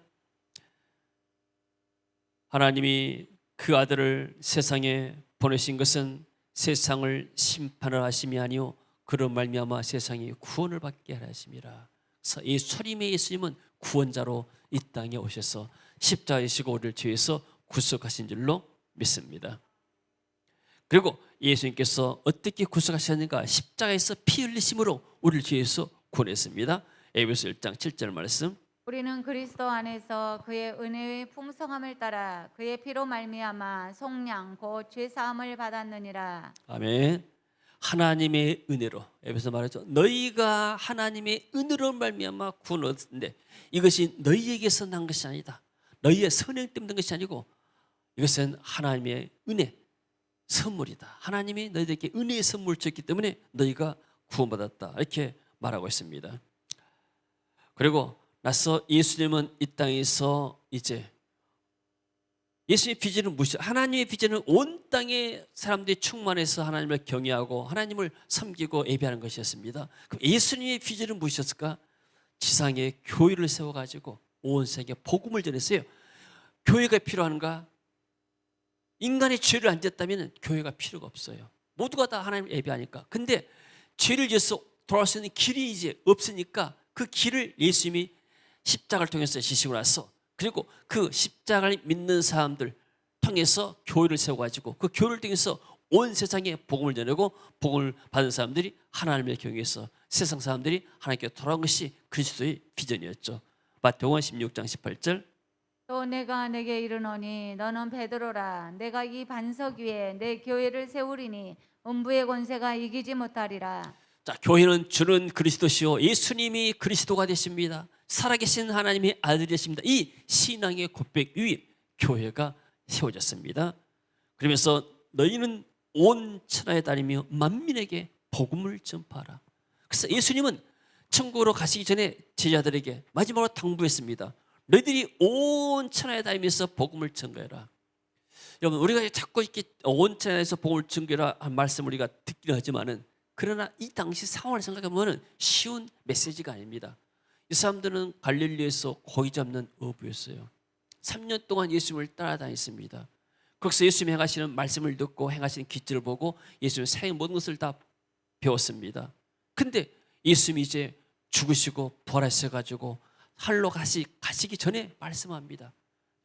하나님이 그 아들을 세상에 보내신 것은 세상을 심판을 하심이 아니요 그로 말미암아 세상이 구원을 받게 하려 하심이라. 그래서 이 소림의 예수님은 구원자로 이 땅에 오셔서 십자가에 지시고 우리를 죄에서 구속하신 줄로 믿습니다. 그리고 예수님께서 어떻게 구속하셨는가? 십자가에서 피 흘리심으로 우리를 죄에서 구원했습니다. 에베소 1장 7절 말씀. 우리는 그리스도 안에서 그의 은혜의 풍성함을 따라 그의 피로 말미암아 속량 곧 죄사함을 받았느니라. 아멘. 하나님의 은혜로, 에베소 말하죠. 너희가 하나님의 은혜로 말미암아 구원을 얻었는데 이것이 너희에게서 난 것이 아니다. 너희의 선행 때문에 된 것이 아니고 이것은 하나님의 은혜, 선물이다. 하나님이 너희들에게 은혜의 선물을 줬기 때문에 너희가 구원받았다. 이렇게 말하고 있습니다. 그리고 나서 예수님은 이 땅에서 이제 예수님의 비전은 무엇이죠? 하나님의 비전은 온 땅의 사람들이 충만해서 하나님을 경외하고 하나님을 섬기고 예배하는 것이었습니다. 그럼 예수님의 비전은 무엇이었을까? 지상에 교회를 세워가지고 온 세계에 복음을 전했어요. 교회가 필요한가? 인간의 죄를 안 졌다면 교회가 필요가 없어요. 모두가 다 하나님을 예배하니까. 근데 죄를 져서 돌아올 수 있는 길이 이제 없으니까 그 길을 예수님이 십자가를 통해서 지시고 나서 그리고 그 십자가를 믿는 사람들 통해서 교회를 세워가지고 그 교회를 통해서 온 세상에 복음을 전하고 복음을 받은 사람들이 하나님의 경외해서 세상 사람들이 하나님께 돌아온 것이 그리스도의 비전이었죠. 마태복음 16장 18절 또 내가 내게 이르노니 너는 베드로라. 내가 이 반석 위에 내 교회를 세우리니 음부의 권세가 이기지 못하리라. 자, 교회는 주는 그리스도시요 예수님이 그리스도가 되십니다. 살아계신 하나님의 아들이 되십니다. 이 신앙의 고백 위에 교회가 세워졌습니다. 그러면서 너희는 온 천하에 다니며 만민에게 복음을 전파하라. 그래서 예수님은 천국으로 가시기 전에 제자들에게 마지막으로 당부했습니다. 너희들이 온 천하에 다니면서 복음을 전가해라. 여러분, 우리가 자꾸 이렇게 온 천하에서 복음을 전가해라 한 말씀을 우리가 듣기는 하지만은 그러나 이 당시 상황을 생각해보면 쉬운 메시지가 아닙니다. 이 사람들은 갈릴리에서 고기 잡는 어부였어요. 3년 동안 예수님을 따라다녔습니다. 거기서 예수님이 행하시는 말씀을 듣고 행하시는 기적을 보고 예수님의 생애 모든 것을 다 배웠습니다. 근데 예수님이 이제 죽으시고 부활하셔가지고 하늘로 가시기 전에 말씀합니다.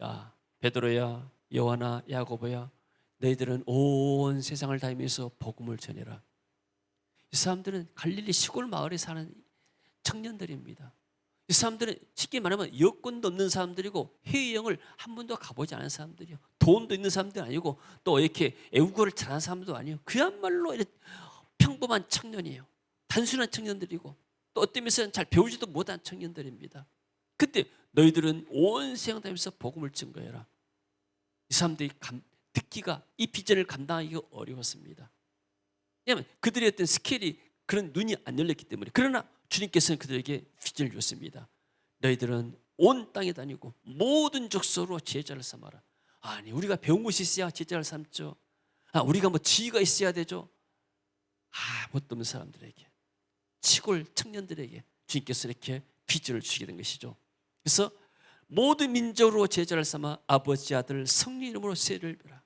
야, 베드로야, 요한아, 야고보야, 너희들은 온 세상을 다니면서 복음을 전해라. 이 사람들은 갈릴리 시골 마을에 사는 청년들입니다. 이 사람들은 쉽게 말하면 여권도 없는 사람들이고 해외여행을 한 번도 가보지 않은 사람들이요. 돈도 있는 사람들 아니고 또 이렇게 애국어를 잘하는 사람도 아니에요. 그야말로 평범한 청년이에요. 단순한 청년들이고 또 어떤 면에서는 잘 배우지도 못한 청년들입니다. 근데 너희들은 온 세상 다니면서 복음을 증거해라. 이 사람들이 듣기가 이 비전을 감당하기가 어려웠습니다. 왜냐하면 그들의 어떤 스케일이 그런 눈이 안 열렸기 때문에. 그러나 주님께서는 그들에게 비전을 줬습니다. 너희들은 온 땅에 다니고 모든 족속으로 제자를 삼아라. 아니, 우리가 배운 것이 있어야 제자를 삼죠. 우리가 뭐 지위가 있어야 되죠. 아무것도 없는 사람들에게, 시골 청년들에게 주님께서 이렇게 비전을 주시게 된 것이죠. 그래서 모든 민족으로 제자를 삼아 아버지, 아들, 성령 이름으로 세례를 베라.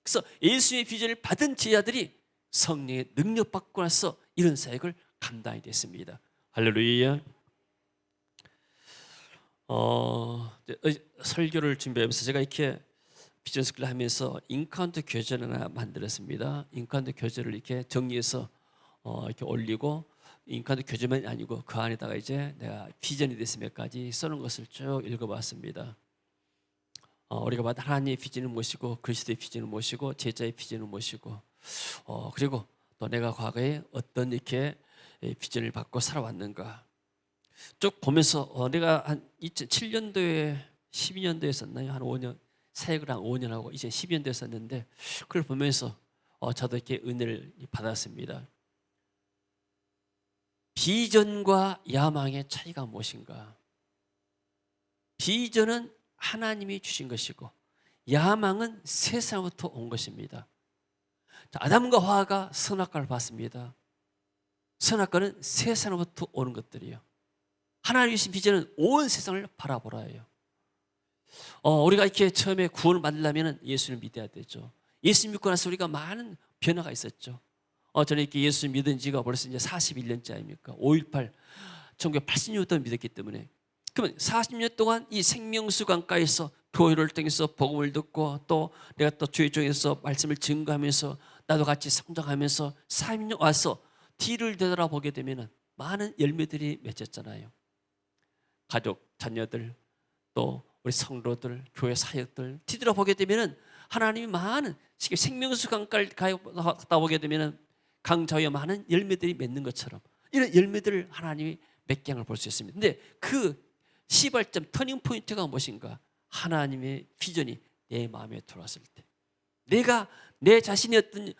그래서 예수님의 비전을 받은 제자들이 성령의 능력 받고 나서 이런 사역을 감당이 됐습니다. 할렐루야. 설교를 준비하면서 제가 이렇게 비전 스쿨을 하면서 인카운트 교재를 하나 만들었습니다. 인카운트 교재를 이렇게 정리해서 이렇게 올리고 인카운트 교재만 아니고 그 안에다가 이제 내가 비전이 됐으면까지 써놓은 것을 쭉 읽어봤습니다. 우리가 받은 하나님의 비전은 무엇이고 그리스도의 비전은 무엇이고 제자의 비전은 무엇이고 그리고 또 내가 과거에 어떤 이렇게 비전을 받고 살아왔는가 쭉 보면서 내가 한 2007년도에 12년도에 썼나요? 한 5년 사역을 한 5년 하고 이제 12년도에 썼는데 그걸 보면서 저도 이렇게 은혜를 받았습니다. 비전과 야망의 차이가 무엇인가? 비전은 하나님이 주신 것이고 야망은 세상부터 온 것입니다. 아담과 하와가 선악과를 봤습니다. 선악과는 세상으로부터 오는 것들이에요. 하나님이 주신 비전은 온 세상을 바라보라예요. 우리가 이렇게 처음에 구원을 받으려면 예수를 믿어야 되죠. 예수 믿고 나서 우리가 많은 변화가 있었죠. 저는 이렇게 예수 믿은 지가 벌써 이제 41년째 아닙니까? 5.18 1980년부터 믿었기 때문에. 그러면 40년 동안 이 생명수 강가에서 교회를 통해서 복음을 듣고 또 내가 또 주의 종에서 말씀을 증거하면서 나도 같이 성장하면서 40년 와서 뒤를 되돌아보게 되면 많은 열매들이 맺혔잖아요. 가족, 자녀들, 또 우리 성도들, 교회 사역들 뒤돌아보게 되면 하나님이 많은 생명수 강가를 갔다 오게 되면 강자에 많은 열매들이 맺는 것처럼 이런 열매들을 하나님이 맺게 한 걸 볼 수 있습니다. 근데 그 시발점 터닝 포인트가 무엇인가? 하나님의 비전이 내 마음에 들어왔을 때, 내가 내 자신의 어떤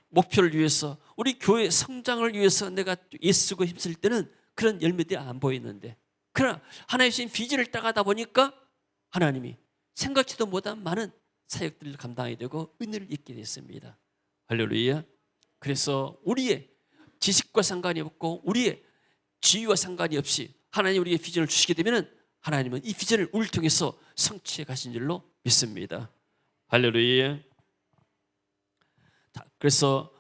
목표를 위해서, 우리 교회 성장을 위해서 내가 애쓰고 힘쓸 때는 그런 열매들이 안 보이는데, 그러나 하나님 주신 비전을 따라가다 보니까 하나님이 생각지도 못한 많은 사역들을 감당하게 되고 은혜를 입게 됐습니다. 할렐루야. 그래서 우리의 지식과 상관이 없고 우리의 지위와 상관이 없이 하나님 우리에게 비전을 주시게 되면 하나님은 이 비전을 우리를 통해서 성취해 가신 줄로 믿습니다. 할렐루야. 그래서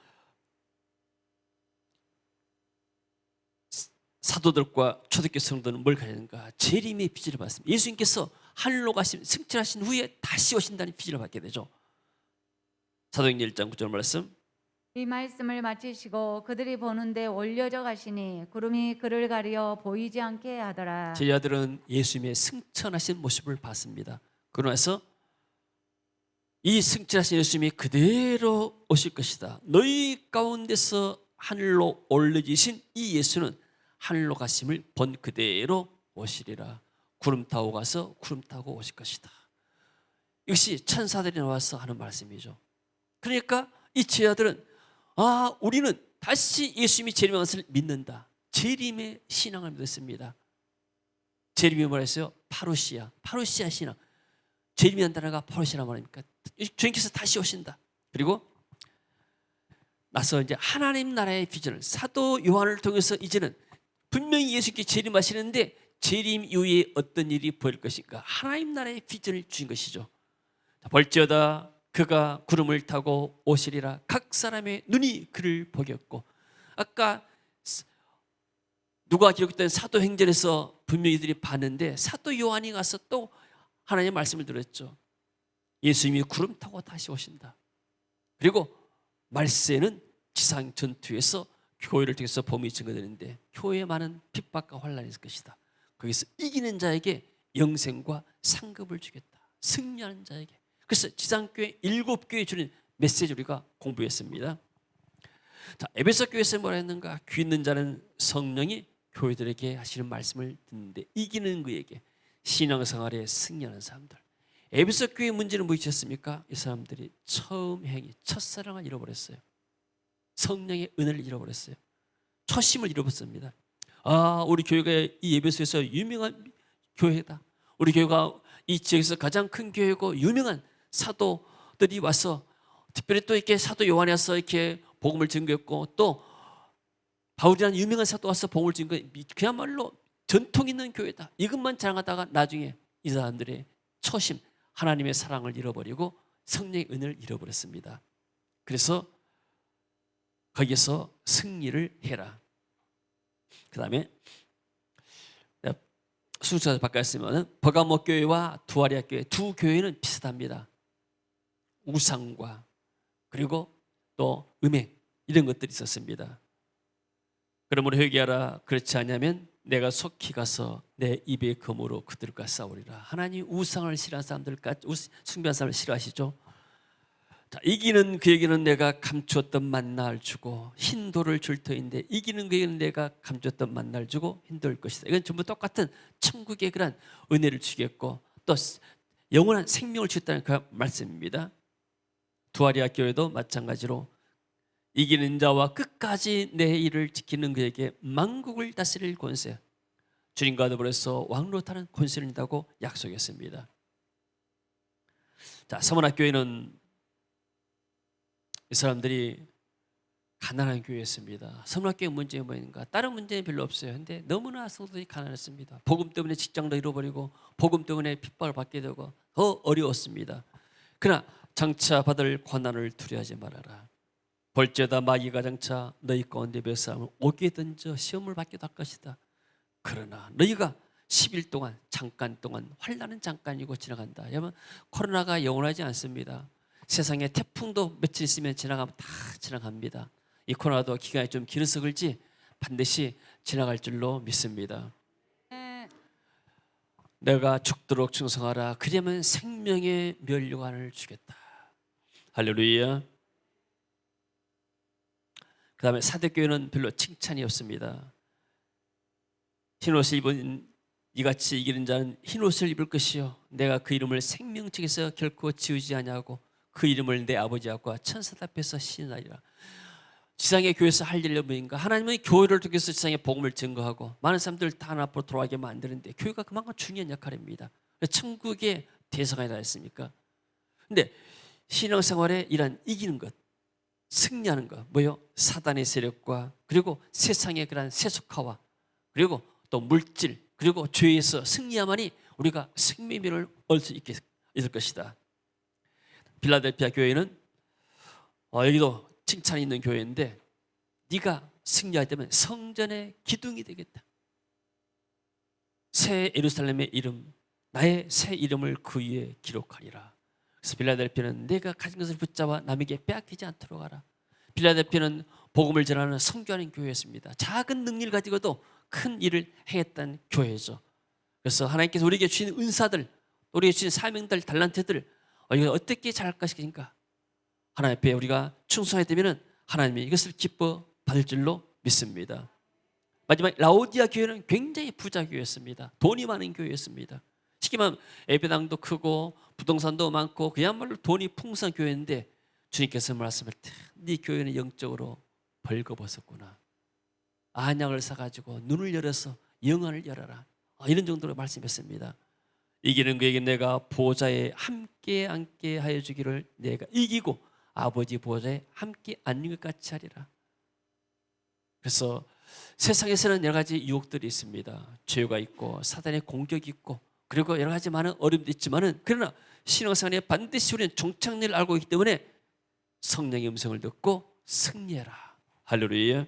사도들과 초대교회 성도는 뭘 가졌는가? 재림의 비전을 받습니다. 예수님께서 하늘로 가신, 승천하신 후에 다시 오신다는 비전을 받게 되죠. 사도행전 1장 9절 말씀. 이 말씀을 마치시고 그들이 보는데 올려져 가시니 구름이 그를 가리어 보이지 않게 하더라. 제자들은 예수님의 승천하신 모습을 봤습니다. 그러고 나서 이 승천하신 예수님이 그대로 오실 것이다. 너희 가운데서 하늘로 올려지신 이 예수는 하늘로 가심을 본 그대로 오시리라. 구름 타고 가서 구름 타고 오실 것이다. 이것이 천사들이 나와서 하는 말씀이죠. 그러니까 이 제자들은 우리는 다시 예수님이 재림한 것을 믿는다. 재림의 신앙을 믿었습니다. 재림이 뭐라 했어요? 파루시아 신앙. 재림이라는 단어가 파루시아란 말입니까? 주님께서 다시 오신다. 그리고 나서 이제 하나님 나라의 비전을 사도 요한을 통해서 이제는 분명히 예수님께 재림하시는데 재림 이후에 어떤 일이 보일 것인가? 하나님 나라의 비전을 주신 것이죠. 볼지어다 그가 구름을 타고 오시리라. 각 사람의 눈이 그를 보겠고, 아까 누가 기록된 사도행전에서 분명히 이들이 봤는데 사도 요한이 가서 또 하나님의 말씀을 들었죠. 예수님이 구름 타고 다시 오신다. 그리고 말세는 지상 전투에서 교회를 통해서 범위 증거되는데 교회에 많은 핍박과 환란이 있을 것이다. 거기서 이기는 자에게 영생과 상급을 주겠다. 승리하는 자에게. 그래서 지상교회 7교회 주는 메시지 우리가 공부했습니다. 자, 에베소 교회에서 뭐라 했는가? 귀 있는 자는 성령이 교회들에게 하시는 말씀을 듣는데 이기는 그에게 신앙생활에 승리하는 사람들. 에베소 교회의 문제는 무엇이었습니까? 이 사람들이 처음 행위, 첫사랑을 잃어버렸어요. 성령의 은혜를 잃어버렸어요. 초심을 잃어버렸습니다. 우리 교회가 이 에베소에서 유명한 교회다. 우리 교회가 이 지역에서 가장 큰 교회고 유명한 사도들이 와서, 특별히 또 이렇게 사도 요한이 와서 이렇게 복음을 증거했고, 또 바울이라는 유명한 사도 와서 복음을 증거, 그야말로 전통 있는 교회다. 이것만 자랑하다가 나중에 이 사람들의 초심, 하나님의 사랑을 잃어버리고 성령의 은혜를 잃어버렸습니다. 그래서 거기에서 승리를 해라. 그 다음에 순서를 바꿨으면 버가모 교회와 두아리아 교회 두 교회는 비슷합니다. 우상과 그리고 또 음행 이런 것들이 있었습니다. 그러므로 회개하라. 그렇지 않으면 내가 속히 가서 내 입의 검으로 그들과 싸우리라. 하나님 우상을 싫어하는 사람들과 숭배하는 사람을 싫어하시죠. 자, 이기는 그에게는 내가 감추었던 만나를 주고 흰돌을 줄 터인데 이기는 그에게는 내가 감추었던 만나를 주고 흰돌 것이다. 이건 전부 똑같은 천국의 그런 은혜를 주겠고 또 영원한 생명을 주겠다는 그 말씀입니다. 두아리아 교회도 마찬가지로 이기는 자와 끝까지 내 일을 지키는 그에게 만국을 다스릴 권세, 주님과 더불어서 왕노릇하는 권세를 준다고 약속했습니다. 자, 서문학교회는 이 사람들이 가난한 교회였습니다. 서문학교회 문제가 뭐인가? 다른 문제는 별로 없어요. 근데 너무나 성도들이 가난했습니다. 복음 때문에 직장도 잃어버리고 복음 때문에 핍박을 받게 되고 더 어려웠습니다. 그러나 장차 받을 고난을 두려워하지 말아라. 볼지어다 마귀가 장차 너희 가운데 몇 사람을 오게 던져 시험을 받기도 할 것이다. 그러나 너희가 10일 동안 잠깐 동안 환난은 잠깐이고 지나간다. 여러분, 코로나가 영원하지 않습니다. 세상에 태풍도 며칠 있으면 지나가면 다 지나갑니다. 이 코로나도 기간이 좀 길어서 그렇지 반드시 지나갈 줄로 믿습니다. 내가 죽도록 충성하라. 그러면 생명의 면류관을 주겠다. 할렐루야. 그 다음에 사대교회는 별로 칭찬이 없습니다. 흰옷을 입은 이같이 이기는 자는 흰 옷을 입을 것이요 내가 그 이름을 생명책에서 결코 지우지 아니하고 그 이름을 내 아버지 앞과 천사들 앞에서 시인하리라. 지상의 교회에서 할 일 뭐인가? 하나님은 교회를 통해서 지상의 복음을 증거하고 많은 사람들 다 하나 앞으로 돌아가게 만드는데 교회가 그만큼 중요한 역할입니다. 천국의 대성하다 했습니까? 근데 신앙생활에 이란 이기는 것, 승리하는 것, 뭐요? 사단의 세력과 그리고 세상의 그런 세속화와 그리고 또 물질 그리고 죄에서 승리야만이 우리가 생명을 얻을 수 있을 것이다. 필라델피아 교회는 여기도 칭찬이 있는 교회인데 네가 승리하게 되면 성전의 기둥이 되겠다. 새 예루살렘의 이름, 나의 새 이름을 그 위에 기록하리라. 그래서 빌라델피아는 내가 가진 것을 붙잡아 남에게 빼앗기지 않도록 하라. 빌라델피아는 복음을 전하는 선교하는 교회였습니다. 작은 능력을 가지고도 큰 일을 행했던 교회죠. 그래서 하나님께서 우리에게 주신 은사들, 우리에게 주신 사명들, 달란트들 이걸 어떻게 잘할 것인가? 하나님 앞에 우리가 충성하게 되면 하나님이 이것을 기뻐 받을 줄로 믿습니다. 마지막 라오디아 교회는 굉장히 부자 교회였습니다. 돈이 많은 교회였습니다. 쉽게 말하면 예배당도 크고 부동산도 많고 그야말로 돈이 풍성한 교회인데 주님께서 말씀할 때 네 교회는 영적으로 벌거벗었구나. 안약을 사가지고 눈을 열어서 영안을 열어라. 이런 정도로 말씀했습니다. 이기는 그에게 내가 보좌에 함께 앉게 하여 주기를 내가 이기고 아버지 보좌에 함께 앉는 것 같이 하리라. 그래서 세상에서는 여러 가지 유혹들이 있습니다. 죄가 있고 사단의 공격이 있고 그리고 여러 가지 많은 어려움도 있지만은 그러나 신앙생활에 반드시 우리는 종착리를 알고 있기 때문에 성령의 음성을 듣고 승리해라. 할렐루야.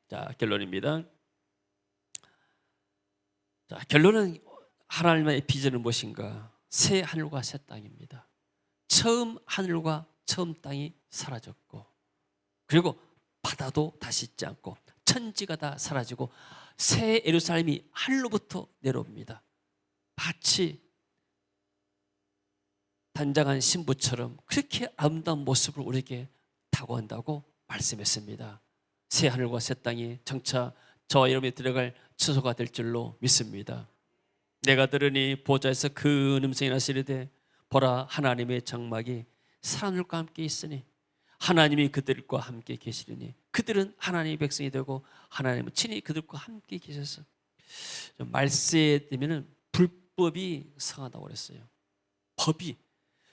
자, 결론입니다. 자, 결론은 하나님의 비전은 무엇인가? 새 하늘과 새 땅입니다. 처음 하늘과 처음 땅이 사라졌고 그리고 바다도 다시 있지 않고 천지가 다 사라지고 새 예루살렘이 하늘로부터 내려옵니다. 마치 단장한 신부처럼 그렇게 아름다운 모습을 우리에게 다가온다고 말씀했습니다. 새 하늘과 새 땅이 정차 저와 여러분이 들어갈 처소가 될 줄로 믿습니다. 내가 들으니 보좌에서 그 음성이 나시리되 보라 하나님의 장막이 사람들과 함께 있으니 하나님이 그들과 함께 계시리니 그들은 하나님의 백성이 되고 하나님은 친히 그들과 함께 계셔서 말세에 되면은 불법이 성하다고 그랬어요. 법이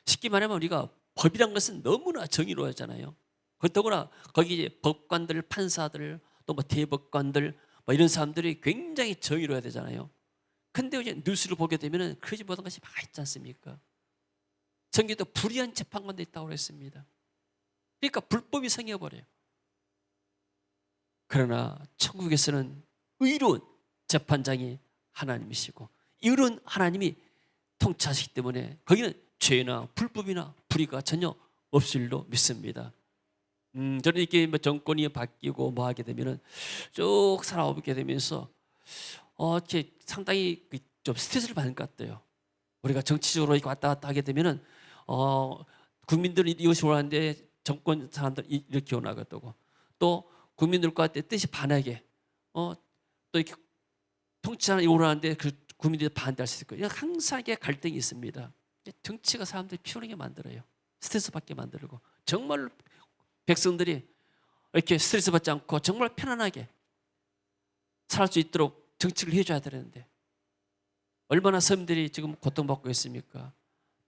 쉽게 말하면 우리가 법이란 것은 너무나 정의로웠잖아요. 그렇다거나 거기 이제 법관들, 판사들, 또 뭐 대법관들 뭐 이런 사람들이 굉장히 정의로워야 되잖아요. 근데 이제 뉴스를 보게 되면은 그러지 못한 것이 많이 있지 않습니까? 성경에도 불의한 재판관도 있다고 그랬습니다. 그러니까 불법이 성해버려요. 그러나 천국에서는 의로운 재판장이 하나님이시고 의로운 하나님이 통치하시기 때문에 거기는 죄나 불법이나 불의가 전혀 없을 줄로 믿습니다. 저는 이렇게 뭐 정권이 바뀌고 뭐 하게 되면은 쭉 살아오게 되면서 이렇게 상당히 좀 스트레스를 받는 것 같아요. 우리가 정치적으로 이렇게 왔다 갔다 하게 되면은 국민들이 이것이 원하는데 정권 사람들 이렇게 원하겠다고 또 국민들과 뜻이 반하게 또 이렇게 통치하는 이거 원하는데 그 국민들이 반대할 수 있고 항상 이게 갈등이 있습니다. 정치가 사람들이 피곤하게 만들어요. 스트레스 받게 만들고 정말 백성들이 이렇게 스트레스 받지 않고 정말 편안하게 살 수 있도록 정치를 해줘야 되는데 얼마나 서민들이 지금 고통받고 있습니까?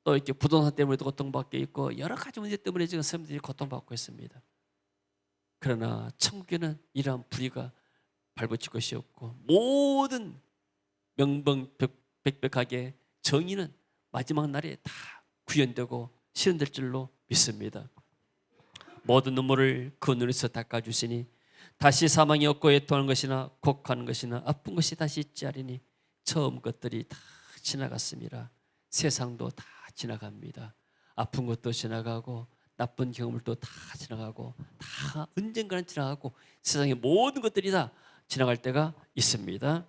또 이렇게 부동산 때문에도 고통받고 있고 여러 가지 문제 때문에 지금 서민들이 고통받고 있습니다. 그러나 천국에는 이러한 불의가 발붙일 것이 없고 모든 명명백백하게 정의는 마지막 날에 다 구현되고 실현될 줄로 믿습니다. 모든 눈물을 그 눈에서 닦아주시니 다시 사망이 없고 애통하는 것이나 곡하는 것이나 아픈 것이 다시 있지 않으니 처음 것들이 다 지나갔습니다. 세상도 다 지나갑니다. 아픈 것도 지나가고 나쁜 경험도 다 지나가고 다 언젠가는 지나가고 세상의 모든 것들이 다 지나갈 때가 있습니다.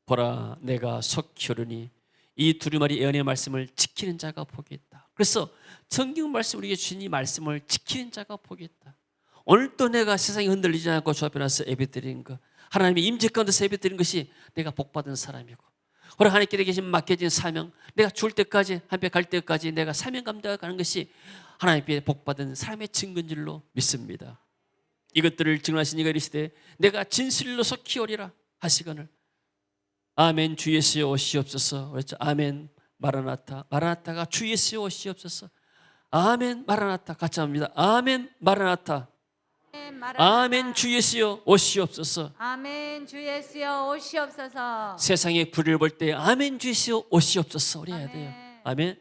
보라 내가 속히 오르니 이 두루마리 예언의 말씀을 지키는 자가 복이 있다. 그래서 성경 말씀 우리에게 주신 이 말씀을 지키는 자가 복이 있다. 오늘 또 내가 세상에 흔들리지 않고 주 앞에 나서 예배드리는 것 하나님의 임재 가운데서 예배드리는 것이 내가 복받은 사람이고 그리고 하나님께 계신 맡겨진 사명, 내가 죽을 때까지, 하나님께 갈 때까지 내가 사명 감당하는 것이 하나님께 복받은 삶의 증거인 줄로 믿습니다. 이것들을 증언하신 이가 이르시되 내가 진실로 속히 오리라 하시거늘 아멘 주 예수여 오시옵소서. 그렇죠. 아멘 마라나타. 마라나타가 주 예수여 오시옵소서. 아멘 마라나타. 같이 합니다. 아멘 마라나타. 아멘 주 예수여 오시옵소서. 아멘 주 예수여 오시옵소서. 세상의 불을 볼 때 아멘 주 예수여 오시옵소서. 우리 해야 돼요. 아멘. 아멘.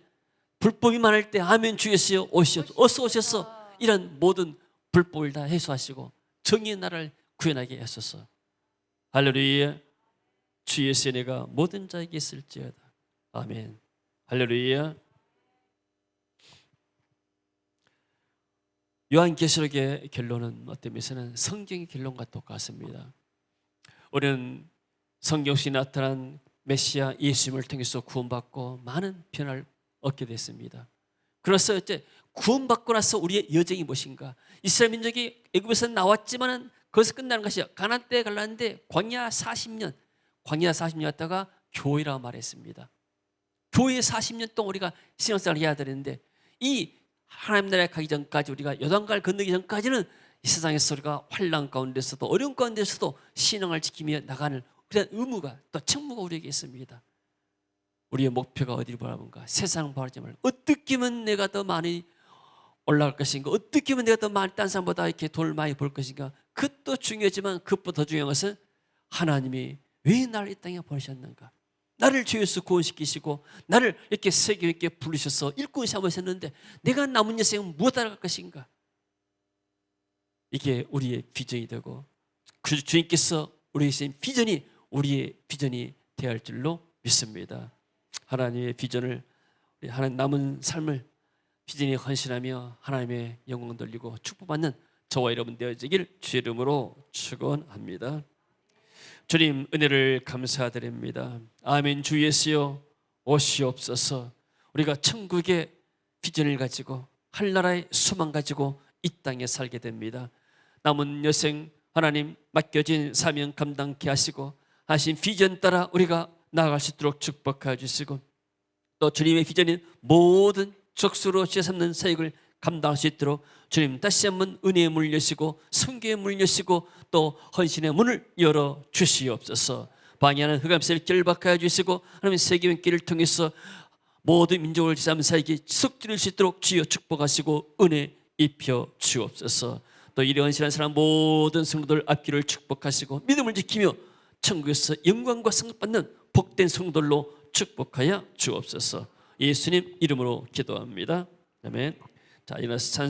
불법이 많을 때 아멘 주 예수여 오시옵소서. 어서 오셔서 이런 모든 불법을 다 해소하시고 정의의 나라를 구현하게 하소서. 할렐루야. 주 예수의 내가 모든 자에게 있을지어다. 아멘. 할렐루야. 요한계시록의 결론은 어떤 면에서는 성경의 결론과 똑같습니다. 우리는 성경 속에 나타난 메시아 예수님을 통해서 구원받고 많은 변화를 얻게 됐습니다. 그래서 이제 구원받고 나서 우리의 여정이 무엇인가? 이스라엘 민족이 애굽에서 나왔지만은 거기서 끝나는 것이 가나안 때에 갈랐는데 광야 40년 갔다가 교회라고 말했습니다. 교회 40년 동안 우리가 신앙생활을 해야 되는데 이 하나님 나라에 가기 전까지 우리가 요단강을 건너기 전까지는 이 세상에서 우리가 환난 가운데서도 어려운 가운데서도 신앙을 지키며 나가는 그런 의무가 또 책무가 우리에게 있습니다. 우리의 목표가 어디를 바라본가? 세상 바라지 말고 어떻게 하면 내가 더 많이 올라갈 것인가? 어떻게 하면 내가 더 많이 딴 사람보다 이렇게 돈을 많이 벌 것인가? 그것도 중요하지만 그것보다 더 중요한 것은 하나님이 왜 나를 이 땅에 보내셨는가? 나를 죄에서 구원시키시고 나를 이렇게 세계 있게 부르셔서 일꾼 삼으셨는데 내가 남은 인생은 무엇 알아갈 것인가? 이게 우리의 비전이 되고 그 주님께서 우리에게 주신 비전이 우리의 비전이 되어야 할 줄로 믿습니다. 하나님의 비전을 하나님 남은 삶을 비전에 헌신하며 하나님의 영광 돌리고 축복받는 저와 여러분 되어지길 주의 이름으로 축원합니다. 주님 은혜를 감사드립니다. 아멘. 주 예수여 오시옵소서. 우리가 천국의 비전을 가지고 한나라의 소망 가지고 이 땅에 살게 됩니다. 남은 여생 하나님 맡겨진 사명 감당케 하시고 하신 비전 따라 우리가 나아갈 수 있도록 축복하여 주시고 또 주님의 비전인 모든 적수로 죄삼는 사역을 감당할 수 있도록 주님 다시 한번 은혜의 문을 여시고 성교의 문을 여시고 또 헌신의 문을 열어 주시옵소서. 방해하는 흑암세를 결박하여 주시고 하나님 세계의 길을 통해서 모든 민족을 죄삼는 사역에 지속될 수 있도록 주여 축복하시고 은혜 입혀 주옵소서. 또 이리 헌신한 사람 모든 성도들 앞길을 축복하시고 믿음을 지키며 천국에서 영광과 상급 받는 복된 성도들로 축복하여 주옵소서. 예수님 이름으로 기도합니다. 아멘. 자, 일어나서 찬